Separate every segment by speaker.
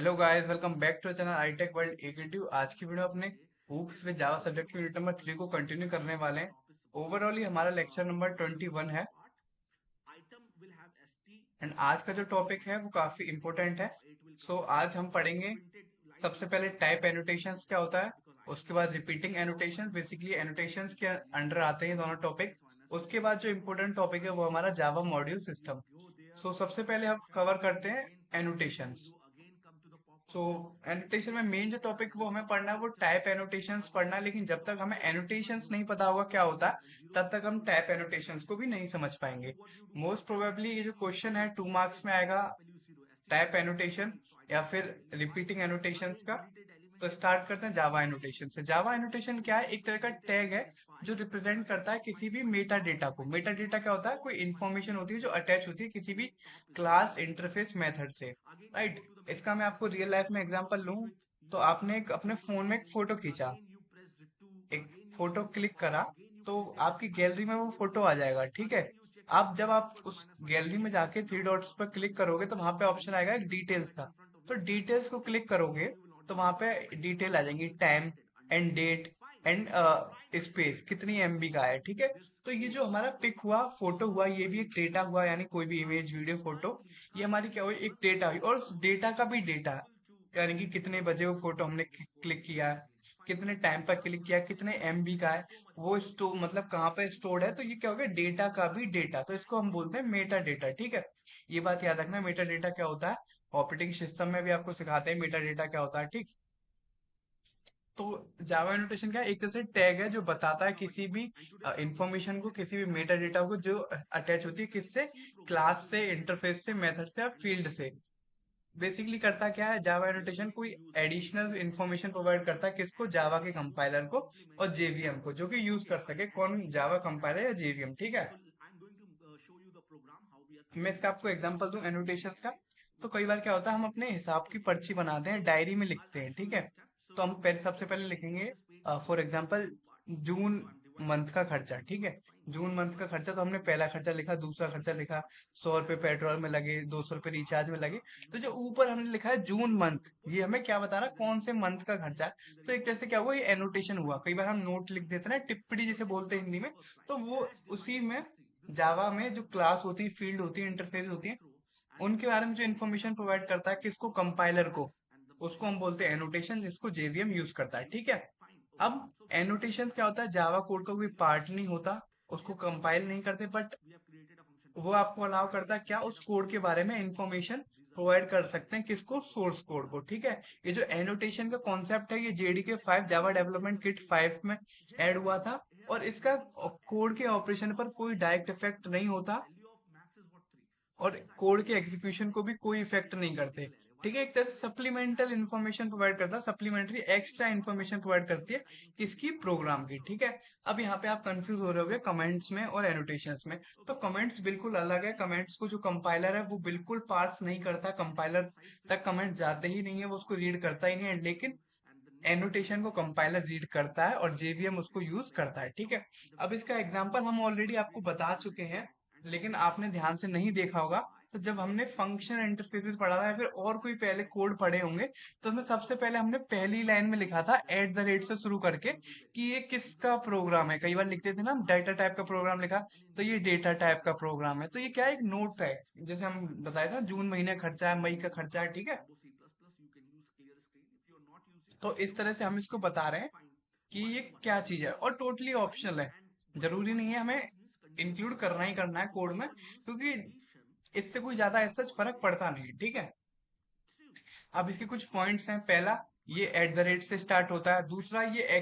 Speaker 1: Hello guys, welcome back to channel iTech world एकेटिव। आज की वीडियो अपने हूप्स विद जावा सब्जेक्ट की यूनिट नंबर 3 को कंटिन्यू करने वाले हैं। ओवरऑल ये हमारा लेक्चर नंबर 21 है एंड आज का जो टॉपिक है वो काफी इंपॉर्टेंट है। आज हम पढ़ेंगे सबसे पहले टाइप एनोटेशंस क्या होता है, उसके बाद रिपीटिंग एनोटेशन, बेसिकली एनोटेशंस के अंडर आते हैं दोनों टॉपिक। उसके बाद जो इम्पोर्टेंट टॉपिक है वो हमारा जावा मॉड्यूल सिस्टम। सबसे पहले हम कवर करते हैं एनोटेशंस। सो एनोटेशन में मेन जो टॉपिक वो हमें पढ़ना है वो टाइप एनोटेशंस पढ़ना है, लेकिन जब तक हमें एनोटेशंस नहीं पता होगा क्या होता है तब तक हम टाइप एनोटेशंस को भी नहीं समझ पाएंगे। मोस्ट प्रोबेबली ये जो क्वेश्चन है 2 मार्क्स में आएगा, टाइप एनोटेशन या फिर रिपीटिंग एनोटेशंस का। तो स्टार्ट करते हैं जावा एनोटेशन से। जावा एनोटेशन क्या है? एक तरह का टैग है जो रिप्रेजेंट करता है किसी भी मेटा डेटा को। मेटा डेटा क्या होता है? कोई इंफॉर्मेशन होती है जो अटैच होती है किसी भी क्लास इंटरफेस मेथड से, राइट। इसका मैं आपको रियल लाइफ में एग्जांपल लूं तो आपने अपने फोन में एक फोटो खींचा, एक फोटो क्लिक करा, तो आपकी गैलरी में वो फोटो आ जाएगा, ठीक है। अब जब आप उस गैलरी में जाके थ्री डॉट्स पर क्लिक करोगे तो वहां पे ऑप्शन आएगा एक डिटेल्स का। तो डिटेल्स को क्लिक करोगे तो वहां पे डिटेल आ जाएंगी, time and date and space, कितनी एमबी का है, ठीक है। तो ये जो हमारा पिक हुआ, फोटो हुआ, ये भी एक डेटा हुआ, यानी कोई भी इमेज वीडियो फोटो, ये हमारी क्या हुई? एक डेटा हुई। और उस डेटा का भी डेटा, यानी कि कितने बजे वो फोटो हमने क्लिक किया, कितने टाइम पर क्लिक किया, कितने एमबी का है, वो स्टोर मतलब कहाँ पे स्टोर्ड है। तो ये क्या हो गया? डेटा का भी डेटा। तो इसको हम बोलते हैं मेटा डेटा, ठीक है। ये बात याद रखना, मेटा डेटा क्या होता है। ऑपरेटिंग सिस्टम में भी आपको सिखाते हैं मेटा डेटा क्या होता है, ठीक। तो जावा एनोटेशन क्या है? एक तरह से टैग है जो बताता है किसी भी इंफॉर्मेशन को, किसी भी मेटा डेटा को जो अटैच होती है किससे? क्लास से, इंटरफेस से, मेथड से या फील्ड से। बेसिकली करता क्या है जावा एनोटेशन? कोई एडिशनल इंफॉर्मेशन प्रोवाइड करता है किसको? जावा के कंपाइलर को और जेवीएम को, जो कि यूज कर सके कौन? जावा कंपाइलर या जेवीएम, ठीक है। मैं इसका आपको एग्जांपल दूं एनोटेशन का। तो कई बार क्या होता है, हम अपने हिसाब की पर्ची बनाते हैं, डायरी में लिखते हैं, ठीक है। तो हम पहले सबसे पहले लिखेंगे फॉर एग्जांपल जून मंथ का खर्चा, ठीक है। जून मंथ का खर्चा, तो हमने पहला खर्चा लिखा, दूसरा खर्चा लिखा, 100 रुपए पेट्रोल में लगे, 200 रुपए रिचार्ज में लगे। तो जो ऊपर हमने लिखा है जून मंथ, ये हमें क्या बता रहा है? कौन से मंथ का खर्चा है। तो एक तरह से क्या हुआ? ये एनोटेशन हुआ। कई बार हम नोट लिख देते हैं ना, टिप्पणी जिसे बोलते हैं हिंदी में। तो वो उसी में जावा में जो क्लास होती है, फील्ड होती है, इंटरफेस होती है, उनके बारे में जो इन्फॉर्मेशन प्रोवाइड करता है किसको? कंपाइलर को। उसको हम बोलते हैं एनोटेशन, जिसको जेवीएम यूज करता है, ठीक है। अब एनोटेशन क्या होता है? जावा कोड का कोई पार्ट नहीं होता, उसको कंपाइल नहीं करते, बट वो आपको अलाउ करता है क्या? उस कोड के बारे में इंफॉर्मेशन प्रोवाइड कर सकते हैं किसको? सोर्स कोड को, ठीक है। ये जो एनोटेशन का कॉन्सेप्ट है ये जेडीके 5 जावा डेवलपमेंट किट 5 में ऐड हुआ था। और इसका कोड के ऑपरेशन पर कोई डायरेक्ट इफेक्ट नहीं होता और कोड के एग्जीक्यूशन को भी कोई इफेक्ट नहीं करते, ठीक है। एक तरह से सप्लीमेंटल इन्फॉर्मेशन प्रोवाइड करता है, सप्लीमेंट्री एक्स्ट्रा इन्फॉर्मेशन प्रोवाइड करती है किसकी? प्रोग्राम की, ठीक है। अब यहाँ पे आप कंफ्यूज हो रहे होगे कमेंट्स में और एनोटेशंस में। तो कमेंट्स बिल्कुल अलग है। कमेंट्स को जो कंपाइलर है वो बिल्कुल पार्स नहीं करता, कंपाइलर तक कमेंट जाते ही नहीं है, वो उसको रीड करता ही नहीं है। लेकिन एनोटेशन को कंपाइलर रीड करता है और जेवीएम उसको यूज करता है, ठीक है। अब इसका एग्जांपल हम ऑलरेडी आपको बता चुके हैं, लेकिन आपने ध्यान से नहीं देखा होगा। तो जब हमने फंक्शन इंटरफेसेस पढ़ा था या फिर और कोई पहले कोड पढ़े होंगे, तो उसमें सबसे पहले हमने पहली लाइन में लिखा था एट द रेट से शुरू करके कि ये किसका प्रोग्राम है। कई बार लिखते थे ना हम, डाटा टाइप का प्रोग्राम लिखा, तो ये डेटा टाइप का प्रोग्राम है। तो ये क्या है? एक नोट है, जैसे हम बताया था जून महीने खर्चा है, मई का खर्चा है, ठीक है। तो इस तरह से हम इसको बता रहे हैं कि ये क्या चीज है, और टोटली ऑप्शनल है। जरूरी नहीं है हमें इंक्लूड करना ही करना है कोड में, क्योंकि इससे कोई ज्यादा ऐसा फर्क पड़ता नहीं, ठीक है। अब इसके कुछ पॉइंट्स हैं। पहला, ये एट द रेट से स्टार्ट होता है। दूसरा, ये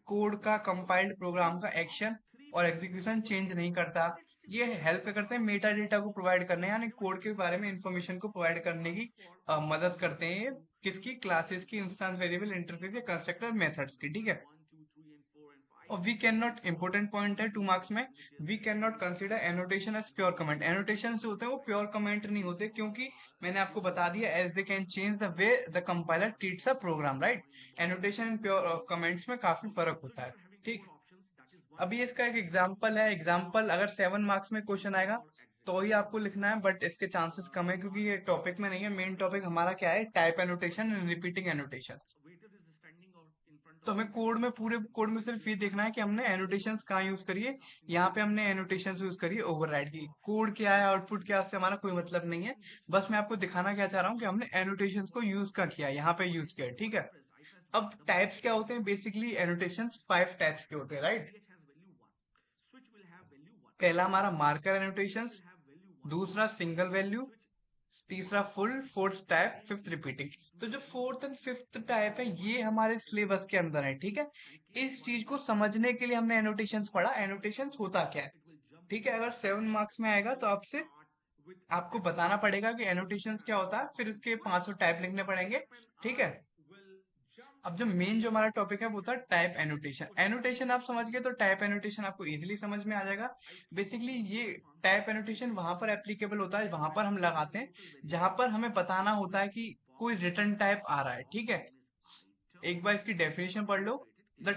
Speaker 1: कोड का कंपाइल्ड प्रोग्राम का एक्शन और एग्जीक्यूशन चेंज नहीं करता। ये हेल्प करते हैं मेटा डेटा को प्रोवाइड करने, यानी कोड के बारे में इंफॉर्मेशन को प्रोवाइड करने की मदद करते हैं ये। किसकी? क्लासेस की, इंस्टेंस वेरिएबल, इंटरफेस या कंस्ट्रक्टर मेथड्स की, ठीक है। और we can not, important point है 2 मार्क्स में, we can not consider annotation as pure comment. Annotation जो होते हैं वो प्योर कमेंट नहीं होते, क्योंकि मैंने आपको बता दिया as they can change the way the compiler treats a program, right. Annotation and pure comments में काफी फर्क होता है, ठीक। अभी इसका एक एग्जाम्पल है। एग्जाम्पल अगर 7 मार्क्स में क्वेश्चन आएगा तो ही आपको लिखना है, बट इसके चांसेस कम है क्योंकि ये टॉपिक में नहीं है। मेन टॉपिक हमारा क्या है, type annotation and repeating annotation. तो हमें कोड में, पूरे कोड में सिर्फ ये देखना है कि हमने एनोटेशंस कहाँ यूज करी है। यहाँ पे हमने एनोटेशंस यूज करी है ओवरराइड की। कोड क्या है, आउटपुट क्या है, उससे हमारा कोई मतलब नहीं है। बस मैं आपको दिखाना क्या चाह रहा हूँ कि हमने एनोटेशंस को यूज का किया है, यहाँ पे यूज किया है, ठीक है। अब टाइप्स क्या होते हैं, बेसिकली एनोटेशंस 5 टाइप्स के होते हैं, राइट। पहला हमारा मार्कर एनोटेशंस, दूसरा सिंगल वैल्यू, तीसरा full, fourth type, fifth repeating. तो जो फोर्थ एंड फिफ्थ टाइप है ये हमारे सिलेबस के अंदर है, ठीक है। इस चीज को समझने के लिए हमने एनोटेशंस पढ़ा, एनोटेशंस होता क्या है, ठीक है। अगर 7 मार्क्स में आएगा तो आपसे, आपको बताना पड़ेगा कि एनोटेशंस क्या होता है, फिर उसके 500 टाइप लिखने पड़ेंगे, ठीक है। अब जो मेन जो हमारा टॉपिक है वो था टाइप एनोटेशन। एनोटेशन आप समझ गए तो टाइप एनोटेशन आपको इजीली समझ में आ जाएगा। बेसिकली ये टाइप एनोटेशन वहां पर एप्लीकेबल होता है, वहां पर हम लगाते हैं जहां पर हमें बताना होता है कि कोई रिटर्न टाइप आ रहा है, ठीक है। एक बार इसकी डेफिनेशन पढ़ लो। The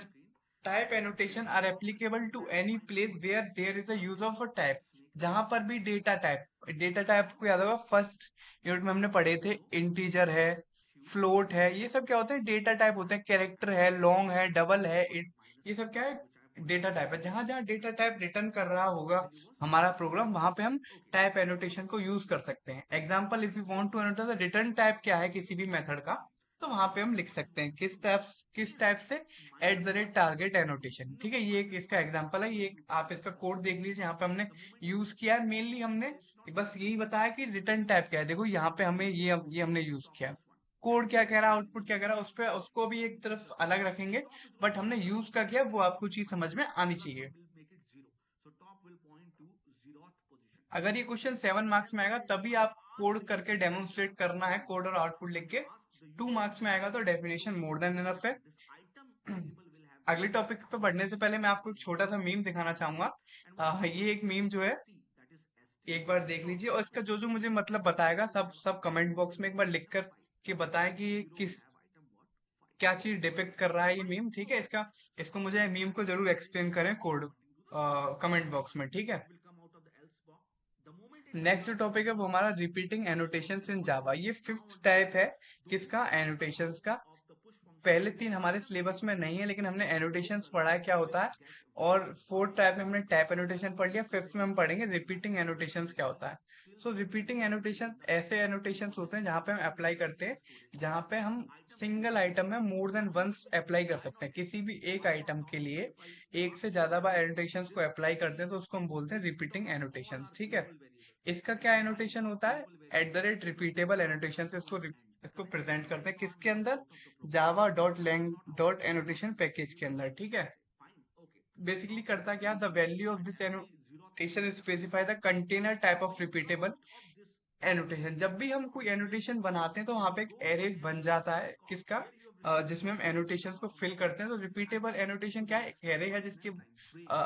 Speaker 1: type annotation are applicable to any place where there is a use of a type. जहां पर भी डेटा टाइप को याद होगा, फर्स्ट यूनिट में हमने पढ़े थे, इंटीजर है, फ्लोट है, ये सब क्या होते हैं, डेटा टाइप होते हैं। कैरेक्टर है, लॉन्ग है, डबल है, ये सब क्या है, डेटा टाइप है। जहां जहां डेटा टाइप रिटर्न कर रहा होगा हमारा प्रोग्राम, वहां पे हम टाइप एनोटेशन को यूज कर सकते हैं। Example, if you want to annotate the return type क्या है किसी भी मेथड का, तो वहां पे हम लिख सकते हैं किस टाइप से, eight the rate target annotation, ठीक है। ये एक इसका एग्जांपल है, ये आप इसका कोड देख लीजिए, यहाँ पे हमने यूज किया है। मेनली हमने बस यही बताया कि रिटर्न टाइप क्या है। देखो यहाँ पे हमें ये हमने यूज किया है। कोड क्या कह रहा है, आउटपुट क्या कह रहा है, उस पे उसको भी एक तरफ अलग रखेंगे, बट हमने यूज का किया, वो आपको चीज समझ में आनी चाहिए। अगर ये क्वेश्चन 7 मार्क्स में आएगा तभी आप कोड करके डेमोन्स्ट्रेट करना है, कोड और आउटपुट लिख के। 2 मार्क्स में आएगा तो डेफिनेशन मोर देन इनफ है। अगले टॉपिक पे बढ़ने से पहले मैं आपको एक छोटा सा मीम दिखाना चाहूंगा। ये एक मीम जो है, एक बार देख लीजिए, और इसका जो जो मुझे मतलब बताएगा, सब सब कमेंट बॉक्स में एक बार लिख कर के बताएं कि ये किस, क्या चीज डिपिक्ट कर रहा है ये मीम, ठीक है। इसका, इसको मुझे मीम को जरूर एक्सप्लेन करें कोड कमेंट बॉक्स में, ठीक है। नेक्स्ट जो टॉपिक है वो हमारा रिपीटिंग एनोटेशंस इन जावा। ये फिफ्थ टाइप है किसका, एनोटेशंस का। पहले 3 हमारे सिलेबस में नहीं है, लेकिन हमने एनोटेशंस पढ़ा है क्या होता है। और फोर्थ टाइप में हमने टाइप एनोटेशन पढ़ लिया, फिफ्थ में हम पढ़ेंगे रिपीटिंग एनोटेशंस क्या होता है। सो रिपीटिंग एनोटेशन ऐसे एनोटेशंस होते हैं जहाँ पे हम अप्लाई करते हैं, जहाँ पे हम सिंगल आइटम में मोर देन वंस अप्लाई कर सकते हैं। किसी भी एक आइटम के लिए एक से ज्यादा बार एनोटेशंस को अप्लाई करते हैं तो उसको हम बोलते हैं रिपीटिंग एनोटेशंस, ठीक है। इसका क्या एनोटेशन होता है, at the rate repeatable annotation से इसको प्रेजेंट करते हैं, किसके अंदर, Java dot lang dot annotation package के अंदर, ठीक है। बेसिकली करता क्या, the value of this annotation specify the container type of repeatable annotation. जब भी हम कोई एनोटेशन बनाते हैं तो वहां पे एक एरे बन जाता है किसका, जिसमें हम एनोटेशंस को फिल करते हैं। तो रिपीटेबल एनोटेशन क्या है, एक एरे है जिसके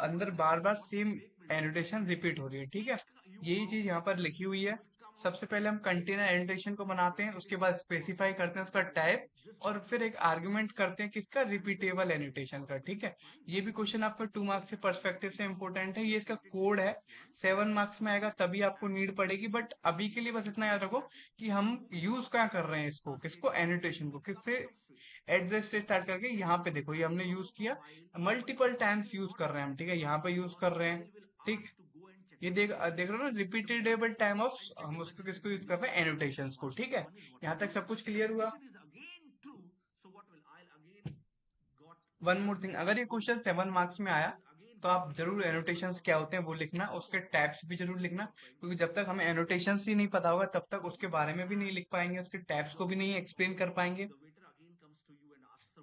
Speaker 1: अंदर बार बार सेम एनोटेशन रिपीट हो रही है, ठीक है। यही चीज यहाँ पर लिखी हुई है। सबसे पहले हम कंटेनर एनोटेशन को बनाते हैं, उसके बाद स्पेसिफाई करते हैं उसका टाइप, और फिर एक आर्गुमेंट करते हैं किसका, रिपीटेबल एनोटेशन का, ठीक है। ये भी क्वेश्चन आपका 2 मार्क्स से पर्सपेक्टिव से इंपॉर्टेंट है। ये इसका कोड है, 7 मार्क्स में आएगा तभी आपको नीड पड़ेगी, बट अभी के लिए बस इतना याद रखो कि हम यूज क्या कर रहे हैं इसको, किसको, एनोटेशन को, किससे, एडजस्ट से स्टार्ट करके यहाँ पे देखो, ये हमने यूज किया, मल्टीपल टाइम्स यूज कर रहे हैं हम, ठीक है। यहाँ पे यूज कर रहे हैं, ठीक। ये देख रहे हो ना, रिपीटेडेबल टाइम ऑफ, हम उसको किसको यूज कर रहे हैं, एनोटेशंस को, ठीक है। यहाँ तक सब कुछ क्लियर हुआ। वन मोर थिंग, अगर ये क्वेश्चन 7 मार्क्स में आया तो आप जरूर एनोटेशंस क्या होते हैं वो लिखना, उसके टाइप्स भी जरूर लिखना, क्योंकि जब तक हमें एनोटेशंस ही नहीं पता होगा तब तक उसके बारे में भी नहीं लिख पाएंगे, उसके टाइप्स को भी नहीं एक्सप्लेन कर पाएंगे,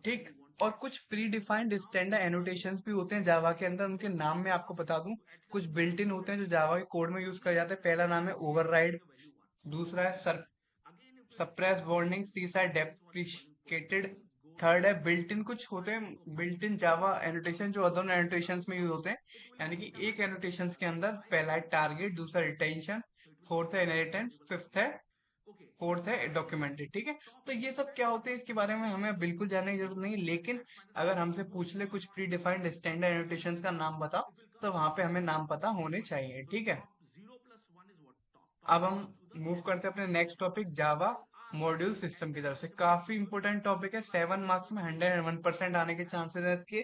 Speaker 1: ठीक। और कुछ प्री डिफाइंड स्टैंडर्ड एनोटेशंस भी होते हैं जावा के अंदर, उनके नाम मैं आपको बता दूं। कुछ बिल्ट इन होते हैं जो जावा के कोड में यूज कर जाते हैं। पहला नाम है ओवरराइड, दूसरा है सप्रेस वार्निंग, तीसरा है डेप्रिकेटेड, थर्ड है बिल्ट इन। कुछ होते हैं बिल्ट इन जावा एनोटेशन जो अदर एनोटेशंस में यूज होते हैं, यानी कि एक एनोटेशंस के अंदर पहला है टारगेट, दूसरा रिटेंशन, फोर्थ है इनहेरिटेंस, फोर्थ है डॉक्यूमेंटेड, ठीक है। तो ये सब क्या होते हैं इसके बारे में हमें बिल्कुल जानने की जरूरत नहीं है, लेकिन अगर हमसे पूछ ले कुछ प्री डिफाइंड स्टैंडर्ड एनोटेशंस का नाम बताओ, तो वहां पे हमें नाम पता होने चाहिए, ठीक है। अब हम मूव करते हैं अपने नेक्स्ट टॉपिक जावा मॉड्यूल सिस्टम की तरफ से। काफी इंपॉर्टेंट टॉपिक है, 7 मार्क्स में 101% आने के चांसेस है इसके।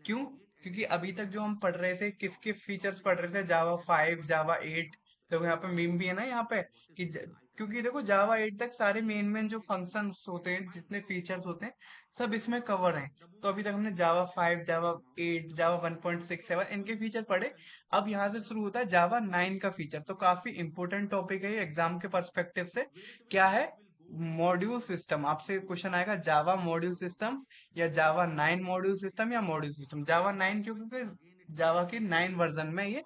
Speaker 1: क्यों? क्योंकि अभी तक जो हम पढ़ रहे थे किसके फीचर्स पढ़ रहे थे, जावा 5 जावा 8। देखो यहाँ पे मीम भी है ना यहाँ पे कि क्योंकि देखो जावा 8 तक सारे मेन मेन जो फंक्शंस होते हैं, जितने फीचर्स होते हैं, सब इसमें कवर हैं। तो अभी तक हमने जावा 5 जावा 8 जावा 1.6 7 इनके फीचर पढ़े। अब यहाँ से शुरू होता है जावा 9 का फीचर। तो काफी इंपॉर्टेंट टॉपिक है ये एग्जाम के पर्सपेक्टिव से। क्या है? Module system. आपसे क्वेश्चन आएगा जावा मॉड्यूल सिस्टम या जावा 9 मॉड्यूल सिस्टम या मॉड्यूल सिस्टम। जावा 9 क्योंकि जावा के 9 वर्जन में ये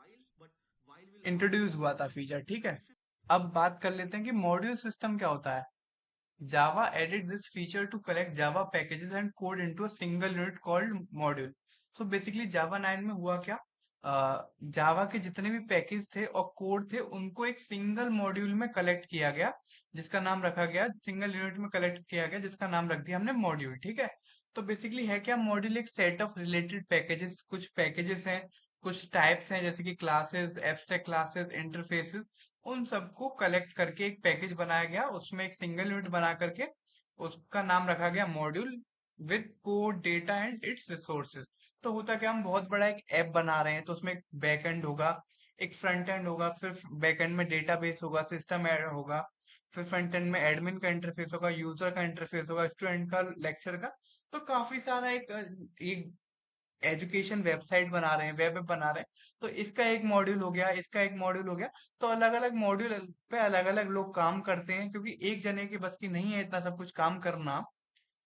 Speaker 1: इंट्रोड्यूस हुआ था फीचर, ठीक है। अब बात कर लेते हैं कि मॉड्यूल सिस्टम क्या होता है। Java added this feature to collect Java packages and code into a single unit called module. So basically Java 9 में हुआ क्या? जावा के जितने भी पैकेज थे और कोड थे उनको एक सिंगल मॉड्यूल में कलेक्ट किया गया, जिसका नाम रखा गया, सिंगल यूनिट में कलेक्ट किया गया जिसका नाम रख दिया हमने मॉड्यूल, ठीक है। तो बेसिकली है क्या? मॉड्यूल एक सेट ऑफ रिलेटेड पैकेजेस, कुछ पैकेजेस हैं, कुछ टाइप्स हैं जैसे कि क्लासेस, एब्स्ट्रैक्ट क्लासेस, इंटरफेसेस, उन सबको कलेक्ट करके एक पैकेज बनाया गया, उसमें एक सिंगल यूनिट बना करके उसका नाम रखा गया module, with code data and it's resources. तो होता क्या, हम बहुत बड़ा एक ऐप बना रहे हैं तो उसमें एक बैक एंड होगा, एक फ्रंट एंड होगा, फिर बैक एंड में डेटाबेस होगा, सिस्टम ऐड होगा, फिर फ्रंट एंड में एडमिन का इंटरफेस होगा, यूजर का इंटरफेस होगा, स्टूडेंट का, लेक्चर का। तो काफी सारा एक एजुकेशन वेबसाइट बना रहे हैं, वेब ऐप बना रहे हैं। तो इसका एक मॉड्यूल हो गया, इसका एक मॉड्यूल हो गया। तो अलग अलग मॉड्यूल पे अलग अलग लोग काम करते हैं, क्योंकि एक जने की बस की नहीं है इतना सब कुछ काम करना।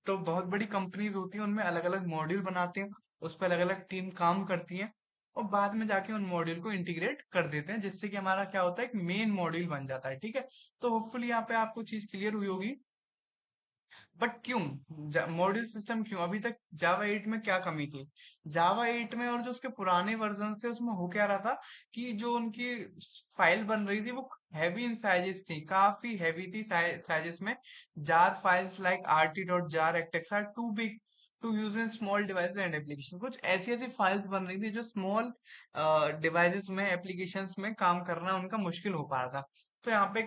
Speaker 1: तो बहुत बड़ी कंपनीज होती हैं, उनमें अलग अलग मॉड्यूल बनाते हैं, उस पर अलग अलग टीम काम करती है, और बाद में जाके उन मॉड्यूल को इंटीग्रेट कर देते हैं, जिससे कि हमारा क्या होता है, एक मेन मॉड्यूल बन जाता है, ठीक है। तो होपफुली यहाँ पे आपको चीज क्लियर हुई होगी। बट क्यों मॉड्यूल सिस्टम क्यों? अभी तक जावा 8 में क्या कमी थी? जावा 8 में और जो उसके पुराने वर्जन थे उसमें हो क्या रहा था कि जो उनकी फाइल बन रही थी वो हैवी इन साइजेस थी, काफी हैवी थी साइजेस में। Jar files like rt.jar etc are too big to use in small devices and application. कुछ ऐसी ऐसी फाइल्स बन रही थी जो स्मॉल डिवाइसेस में, एप्लीकेशंस में काम करना उनका मुश्किल हो पा रहा था। तो यहाँ पे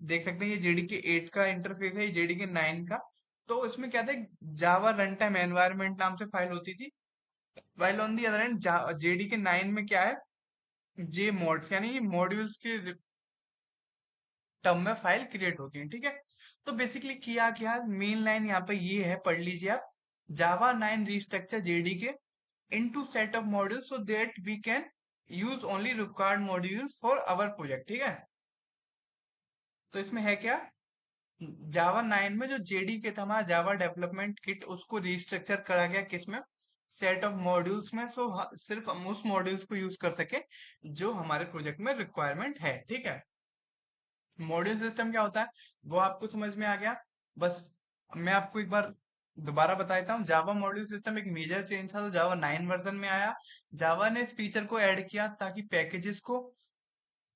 Speaker 1: देख सकते हैं, ये JDK 8 का इंटरफेस है, ये JDK 9 का। तो इसमें क्या था, जावा रन टाइम एनवायरनमेंट नाम से फाइल होती थी। While on the other and JDK 9 में क्या है, जे मॉड्स यानी मॉड्यूल्स के टर्म में फाइल क्रिएट होती है, ठीक है। तो बेसिकली किया क्या, मेन लाइन यहाँ पे ये है, पढ़ लीजिए आप। जावा 9 restructure JDK into set of modules so that we can use only required modules for our project, ठीक है। तो इसमें है क्या, जावा 9 में जो JDK था हमारा, जावा डेवलपमेंट किट, उसको रिस्ट्रक्चर करा गया किसमें, सेट ऑफ मॉड्यूल्स में। सो सिर्फ हम उस मॉड्यूल्स को यूज कर सके जो हमारे प्रोजेक्ट में रिक्वायरमेंट है, ठीक है। मॉड्यूल सिस्टम क्या होता है वो आपको समझ में आ गया। बस मैं आपको एक बार दोबारा बता देता हूँ। जावा मॉड्यूल सिस्टम एक मेजर चेंज था, तो जावा 9 वर्जन में आया। जावा ने इस फीचर को ऐड किया ताकि पैकेजेस को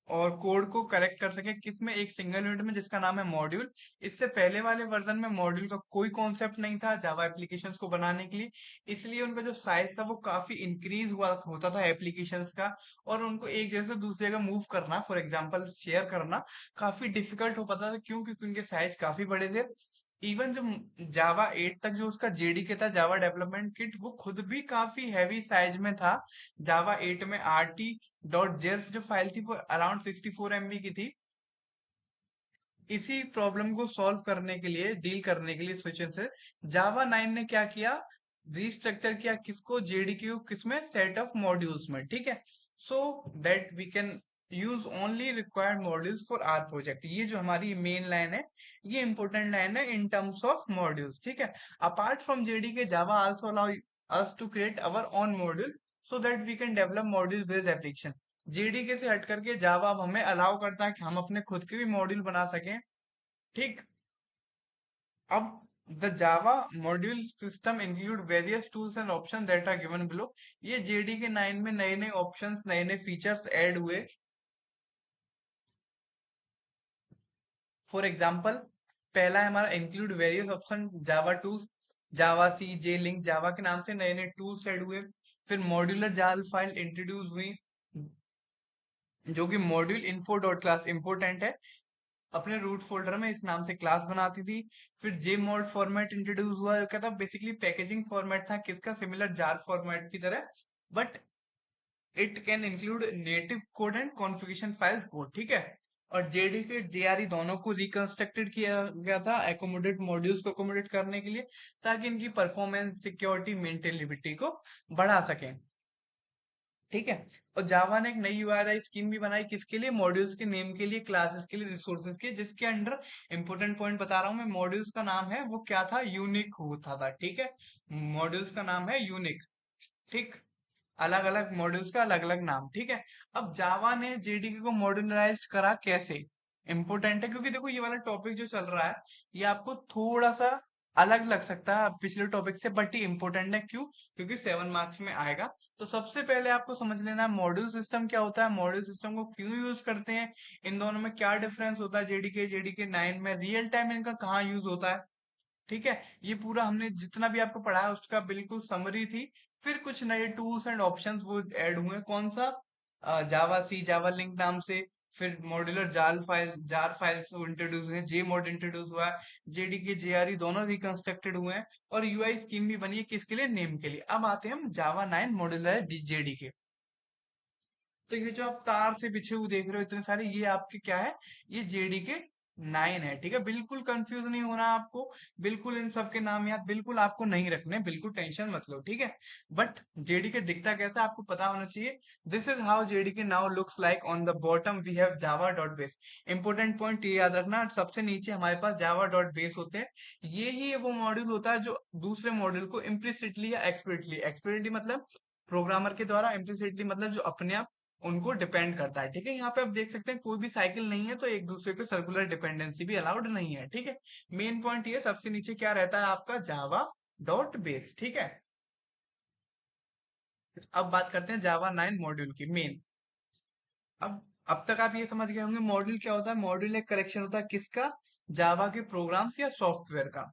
Speaker 1: और कोड को कलेक्ट कर सके किसमें, एक सिंगल यूनिट में जिसका नाम है मॉड्यूल। इससे पहले वाले वर्जन में मॉड्यूल का कोई कॉन्सेप्ट नहीं था जावा एप्लीकेशंस को बनाने के लिए, इसलिए उनका जो साइज था वो काफी इंक्रीज हुआ होता था एप्लीकेशंस का, और उनको एक जगह से दूसरी जगह मूव करना, फॉर एग्जांपल शेयर करना, काफी डिफिकल्ट हो पाता था। क्यों? क्योंकि उनके साइज काफी बड़े थे। इवन जो जावा 8 तक जो उसका JDK था, जावा डेवलपमेंट किट, वो खुद भी काफी हैवी साइज में था। जावा 8 में rt.zerf जो फाइल थी वो अराउंड 64 MB की थी। इसी प्रॉब्लम को सॉल्व करने के लिए, डील करने के लिए सिचुएशन से, जावा 9 ने क्या किया, रिस्ट्रक्चर किया किसको, JDK को, किसमें, सेट ऑफ मॉड्यूल्स में, ठीक है। So that we can use only required modules for our project. ये जो हमारी मेन लाइन है, ये इंपॉर्टेंट लाइन है इन टर्म्स ऑफ मॉड्यूल्स, ठीक है। Apart from JDK, Java also allow us to create our own module so that we can develop module based application। JDK से हट करके जावा अब हमें अलाउ करता है कि हम अपने खुद के भी मॉड्यूल बना सकें, ठीक। अब the Java module system include various tools and option that are given below. ये JDK 9 में नए नए ऑप्शंस, नए नए फीचर्स ऐड हुए। फॉर एग्जाम्पल, पहला है हमारा include various option Java tools, Java jlink, Java के नाम से नए नए टूल्स ऐड हुए। फिर मॉड्यूलर जाल फाइल इंट्रोड्यूस हुई। जो कि module info dot class important है। अपने रूट फोल्डर में इस नाम से क्लास बनाती थी। फिर जेमोड फॉर्मेट इंट्रोड्यूस हुआ, जो क्या था, बेसिकली पैकेजिंग फॉर्मेट था किसका, सिमिलर जार फॉर्मेट की तरह, but it can include native code and configuration files both, ठीक है। और जेडीके जेआरई दोनों को रिकंस्ट्रक्टेड किया गया था एकोमोडेट मॉड्यूल्स को अकोमोडेट करने के लिए, ताकि इनकी परफॉर्मेंस, सिक्योरिटी, मेंटेनेबिलिटी को बढ़ा सकें, ठीक है। और जावा ने एक नई यूआरआई स्कीम भी बनाई, किसके लिए, मॉड्यूल्स के नेम के लिए, क्लासेस के लिए, रिसोर्सेज के, जिसके अंडर इंपोर्टेंट पॉइंट बता रहा हूं मैं, मॉड्यूल्स का नाम है वो क्या था, यूनिक होता था, ठीक है। मॉड्यूल्स का नाम है यूनिक, ठीक। अलग अलग मॉड्यूल्स का अलग अलग नाम, ठीक है। अब जावा ने जेडीके को मॉड्यूलराइज करा कैसे, इंपोर्टेंट है, क्योंकि देखो ये वाला टॉपिक जो चल रहा है ये आपको थोड़ा सा अलग लग सकता है पिछले टॉपिक से, बट ये इंपॉर्टेंट है, क्यों, क्योंकि 7 मार्क्स में आएगा। तो सबसे पहले आपको समझ लेना है मॉड्यूल सिस्टम क्या होता है, मॉड्यूल सिस्टम को क्यों यूज करते हैं, इन दोनों में क्या डिफरेंस होता है, जेडीके जेडीके 9 में रियल टाइम इनका कहाँ यूज होता है, ठीक है। ये पूरा हमने जितना भी आपको पढ़ा है उसका बिल्कुल समरी थी। फिर कुछ नए टूल्स एंड ऑप्शंस वो ऐड हुए, कौन सा, जावा सी, जावा लिंक नाम से। फिर मॉड्यूलर जार फाइल्स इंट्रोड्यूस हुए, जे मॉड इंट्रोड्यूस हुआ है, जेडीके जेआरई दोनों रिकंस्ट्रक्टेड हुए हैं, और यूआई स्कीम भी बनी है, किसके लिए, नेम के लिए। अब आते हैं हम जावा 9 मॉड्यूलर जेडीके। तो ये जो आप तार से बिछे हुए देख रहे हो इतने सारे, ये आपके क्या है, ये जेडीके 9 है, ठीक है। बिल्कुल कंफ्यूज नहीं होना आपको, बिल्कुल इन सब के नाम याद बिल्कुल आपको नहीं रखने, बिल्कुल टेंशन मत लो, ठीक है। बट जेडीके दिखता कैसा आपको पता होना चाहिए। This is how JDK now looks like, on the bottom we have Java dot base. Important point ये याद रखना, सबसे नीचे हमारे पास जावा डॉट बेस होते हैं। ये ही वो मॉड्यूल होता है जो दूसरे मॉड्यूल को इम्प्लिसिटली या एक्सप्लिसिटली, एक्सप्लिसिटली मतलब प्रोग्रामर के द्वारा, इम्प्लिसिटली मतलब जो अपने आप उनको डिपेंड करता है, ठीक है। यहाँ पे आप देख सकते हैं कोई भी साइकिल नहीं है, तो एक दूसरे पे सर्कुलर डिपेंडेंसी भी अलाउड नहीं है, ठीक है। मेन पॉइंट ये, सबसे नीचे क्या रहता है आपका, जावा डॉट बेस, ठीक है। अब बात करते हैं जावा 9 मॉड्यूल की मेन। अब तक आप ये समझ गए होंगे मॉड्यूल क्या होता है। मॉड्यूल एक कलेक्शन होता है किसका, जावा के प्रोग्राम्स या सॉफ्टवेयर का।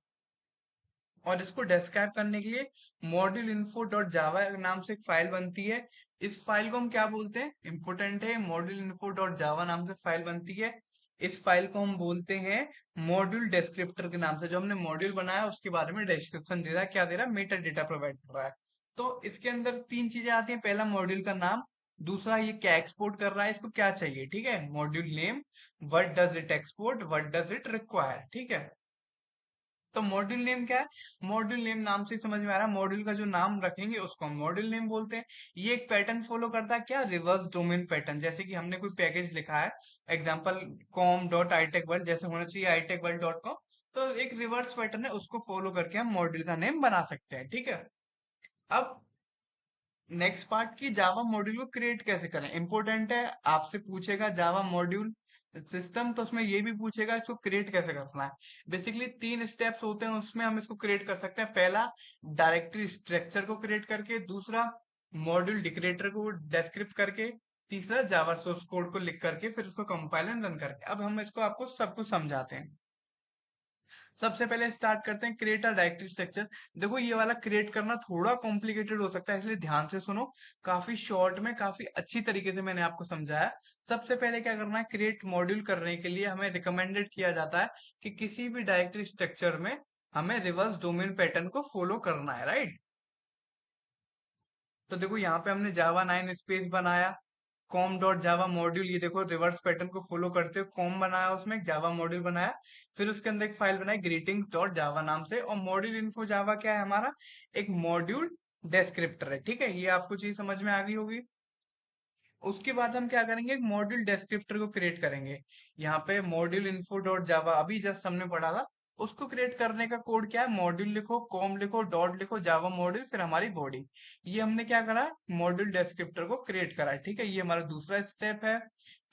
Speaker 1: और इसको डिस्क्राइब करने के लिए मॉड्यूल इन्फो डॉट जावा नाम से एक फाइल बनती है। इस फाइल को हम क्या बोलते हैं, इंपोर्टेंट है, मॉड्यूल इन्फो डॉट जावा नाम से फाइल बनती है। इस फाइल को हम बोलते हैं मॉड्यूल डिस्क्रिप्टर के नाम से। जो हमने मॉड्यूल बनाया उसके बारे में डिस्क्रिप्शन दे रहा है, क्या दे रहा है, मेटा डेटा प्रोवाइड कर रहा है। तो इसके अंदर तीन चीजें आती हैं, पहला मॉड्यूल का नाम, दूसरा ये क्या एक्सपोर्ट कर रहा है, इसको क्या चाहिए, ठीक है, module name, what does it export, what does it require, ठीक है। तो मॉड्यूल नेम क्या है, मॉड्यूल नेम नाम से ही समझ में आ रहा है, मॉड्यूल का जो नाम रखेंगे उसको हम मॉड्यूल नेम बोलते हैं। ये एक पैटर्न फॉलो करता है, क्या, रिवर्स डोमेन पैटर्न। जैसे कि हमने कोई पैकेज लिखा है, example com dot I tech world, जैसे होना चाहिए I tech world dot com, तो एक रिवर्स पैटर्न है, उसको फॉलो करके हम मॉड्यूल का नेम बना सकते हैं, ठीक है। अब नेक्स्ट पार्ट की, जावा मॉड्यूल को क्रिएट कैसे करें, इंपॉर्टेंट है, आपसे पूछेगा जावा मॉड्यूल सिस्टम, तो उसमें ये भी पूछेगा इसको क्रिएट कैसे करना है। बेसिकली 3 स्टेप्स होते हैं उसमें, हम इसको क्रिएट कर सकते हैं। पहला, डायरेक्टरी स्ट्रक्चर को क्रिएट करके, दूसरा मॉड्यूल डिक्रेटर को डिस्क्रिप्ट करके, तीसरा जावा सोर्स कोड को लिख करके, फिर उसको कंपाइल एंड रन करके। अब हम इसको आपको सब कुछ समझाते हैं। सबसे पहले स्टार्ट करते हैं क्रिएट अ डायरेक्टरी स्ट्रक्चर। देखो ये वाला क्रिएट करना थोड़ा कॉम्प्लिकेटेड हो सकता है, इसलिए ध्यान से सुनो, काफी शॉर्ट में काफी अच्छी तरीके से मैंने आपको समझाया। सबसे पहले क्या करना है, क्रिएट मॉड्यूल करने के लिए हमें रिकमेंडेड किया जाता है कि किसी भी डायरेक्टरी स्ट्रक्चर में हमें रिवर्स डोमेन पैटर्न को फॉलो करना है, राइट। तो देखो यहाँ पे हमने जावा 9 स्पेस बनाया, कॉम डॉट जावा मॉड्यूल, ये देखो रिवर्स पैटर्न को फॉलो करते हुए कॉम बनाया, उसमें एक जावा मॉड्यूल बनाया। फिर उसके अंदर एक फाइल बनाई ग्रीटिंग डॉट जावा नाम से, और मॉड्यूल इन्फो जावा क्या है हमारा, एक मॉड्यूल डिस्क्रिप्टर है, ठीक है। ये आपको चीज समझ में आ गई होगी। उसके बाद हम क्या करेंगे, एक मॉड्यूल डिस्क्रिप्टर को क्रिएट करेंगे। यहाँ पे मॉड्यूल इन्फो डॉट जावा अभी जस्ट हमने पढ़ा था, उसको क्रिएट करने का कोड क्या है, मॉड्यूल लिखो, कॉम लिखो, डॉट लिखो, जावा मॉड्यूल, फिर हमारी बॉडी। ये हमने क्या करा, मॉड्यूल डिस्क्रिप्टर को क्रिएट करा है, ठीक है। ये हमारा दूसरा स्टेप है।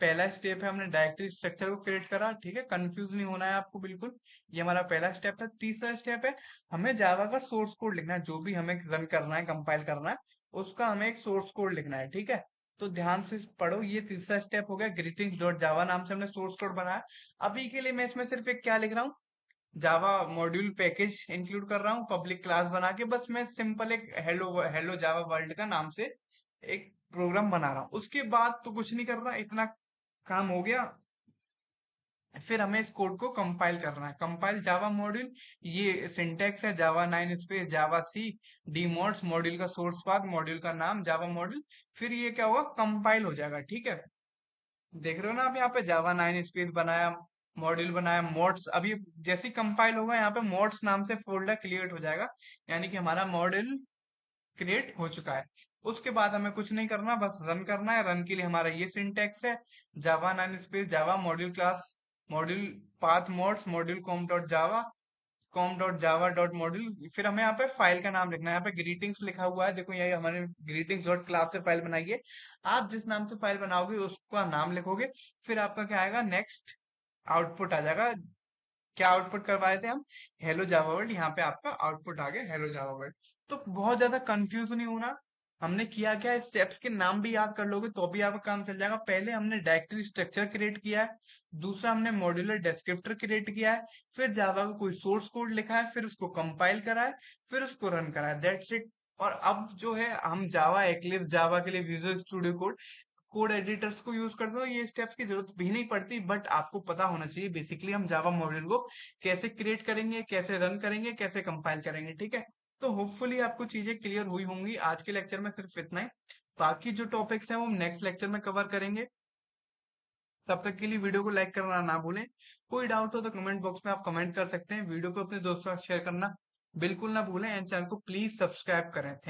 Speaker 1: पहला स्टेप है हमने डायरेक्टरी स्ट्रक्चर को क्रिएट करा, ठीक है, कंफ्यूज नहीं होना है आपको बिल्कुल। ये हमारा पहला स्टेप था। तीसरा स्टेप है, हमें जावा का सोर्स कोड लिखना है, जो भी हमें रन करना है, कंपाइल करना है, उसका हमें एक सोर्स कोड लिखना है, ठीक है। तो ध्यान से पढ़ो, ये तीसरा स्टेप हो गया, ग्रीटिंग्स डॉट जावा नाम से हमने सोर्स कोड बनाया। अभी के लिए मैं इसमें सिर्फ एक क्या लिख रहा हूँ, जावा मॉड्यूल पैकेज इंक्लूड कर रहा हूँ, पब्लिक क्लास बना के, बस मैं सिंपल एक हेलो हेलो जावा वर्ल्ड का नाम से एक प्रोग्राम बना रहा हूँ। उसके बाद तो कुछ नहीं करना, इतना काम हो गया। फिर हमें इस कोड को कंपाइल करना है। कंपाइल जावा मॉड्यूल, ये सिंटेक्स है जावा 9 स्पेस जावा सी डीमोड्स, मॉड्यूल का सोर्स पाथ, मॉड्यूल का नाम जावा मॉड्यूल। फिर ये क्या होगा, कंपाइल हो जाएगा। ठीक है, देख रहे हो ना आप यहाँ पे जावा 9 स्पेस बनाया, मॉड्यूल बनाया, मोड्स। अभी जैसे ही कंपाइल होगा यहाँ पे मोड्स नाम से फोल्डर क्रिएट हो जाएगा, यानी कि हमारा मॉड्यूल क्रिएट हो चुका है। उसके बाद हमें कुछ नहीं करना, बस रन करना है। रन के लिए हमारा ये सिंटेक्स है, Java 9 space Java module class, module path mods, module com dot Java, com dot Java dot module. फिर हमें यहाँ पे फाइल का नाम लिखना है। यहाँ पे ग्रीटिंग्स लिखा हुआ है, देखो ये हमारे ग्रीटिंग्स डॉट क्लास से फाइल बनाई है। आप जिस नाम से फाइल बनाओगे उसका नाम लिखोगे। फिर आपका क्या आएगा, नेक्स्ट आउटपुट आ जाएगा। क्या आउटपुट करवाए थे हम, हेलो जावा वर्ल्ड। यहाँ पे आपका आउटपुट आ गया हेलो जावा वर्ल्ड। तो बहुत ज्यादा कंफ्यूज नहीं होना। हमने किया क्या, स्टेप्स के नाम भी याद कर लोगे तो भी आपका काम चल जाएगा। पहले हमने डायरेक्टरी स्ट्रक्चर क्रिएट किया है, दूसरा हमने मॉड्यूलर डिस्क्रिप्टर क्रिएट किया है, फिर जावा का कोई सोर्स कोड लिखा है, फिर उसको कंपाइल करा है, फिर उसको रन करा है, दैट्स इट। और अब जो है हम जावा एक्लिप्स, जावा के लिए visual studio code, code editors को यूज करते हो, ये स्टेप्स की जरूरत भी नहीं पड़ती। बट आपको पता होना चाहिए बेसिकली हम जावा मॉड्यूल को कैसे क्रिएट करेंगे, कैसे रन करेंगे, कैसे कंपाइल करेंगे। ठीक है, तो होपफुली आपको चीजें क्लियर हुई होंगी। आज के लेक्चर में सिर्फ इतना ही, बाकी जो टॉपिक्स हैं वो हम नेक्स्ट लेक्चर में कवर करेंगे। तब तक के लिए वीडियो को लाइक करना ना भूलें। कोई डाउट हो तो कमेंट बॉक्स में आप कमेंट कर सकते हैं। वीडियो को अपने दोस्तों के साथ शेयर करना बिल्कुल ना भूलें, एंड चैनल को प्लीज सब्सक्राइब करें। थैंक